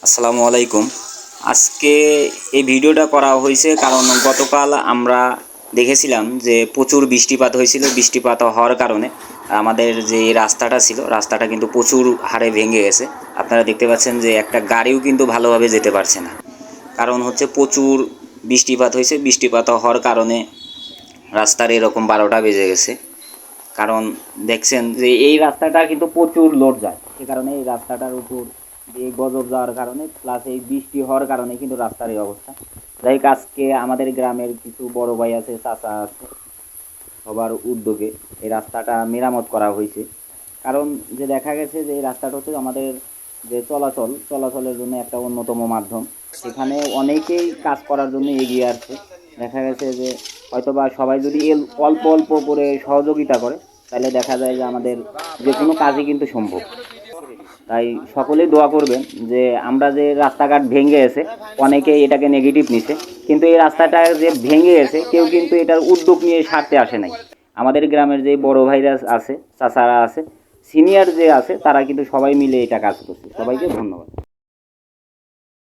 আসসালামু আলাইকুম। আজকে এই ভিডিওটা করা হয়েছে কারণ গতকাল আমরা দেখেছিলাম যে প্রচুর বৃষ্টিপাত হয়েছিল। বৃষ্টিপাত হওয়ার কারণে আমাদের যে রাস্তাটা ছিল, রাস্তাটা কিন্তু প্রচুর হারে ভেঙে গেছে। আপনারা দেখতে পাচ্ছেন যে একটা গাড়িও কিন্তু ভালোভাবে যেতে পারছে না। কারণ হচ্ছে প্রচুর বৃষ্টিপাত হয়েছে। বৃষ্টিপাত হওয়ার কারণে রাস্তার এরকম 12টা বেজে গেছে। কারণ দেখছেন যে এই রাস্তাটা কিন্তু প্রচুর লোড যায়, সে কারণে এই রাস্তাটার উপর দিয়ে গজব যাওয়ার কারণে প্লাস এই বৃষ্টি হওয়ার কারণে কিন্তু রাস্তার এই অবস্থা। যাই হোক, আজকে আমাদের গ্রামের কিছু বড় ভাই আছে, চাচা আছে, সবার উদ্যোগে এই রাস্তাটা মেরামত করা হয়েছে। কারণ যে দেখা গেছে যে এই রাস্তাটা হচ্ছে আমাদের যে চলাচলের জন্য একটা অন্যতম মাধ্যম। সেখানে অনেকেই কাজ করার জন্য এগিয়ে আসছে। দেখা গেছে যে হয়তোবা সবাই যদি অল্প অল্প করে সহযোগিতা করে, তাহলে দেখা যায় যে আমাদের যে কোনো কাজই কিন্তু সম্ভব। তাই সকলেই দোয়া করবেন যে আমরা যে রাস্তাঘাট ভেঙে গেছে, অনেকেই এটাকে নেগেটিভ নিছে, কিন্তু এই রাস্তাটা যে ভেঙে গেছে কেউ কিন্তু এটার উদ্যোগ নিয়ে সারতে আসে নাই। আমাদের গ্রামের যে বড় ভাইরা আছে, চাচারা আছে, সিনিয়র যে আছে, তারা কিন্তু সবাই মিলে এটা কাজ করছে। সবাইকে ধন্যবাদ।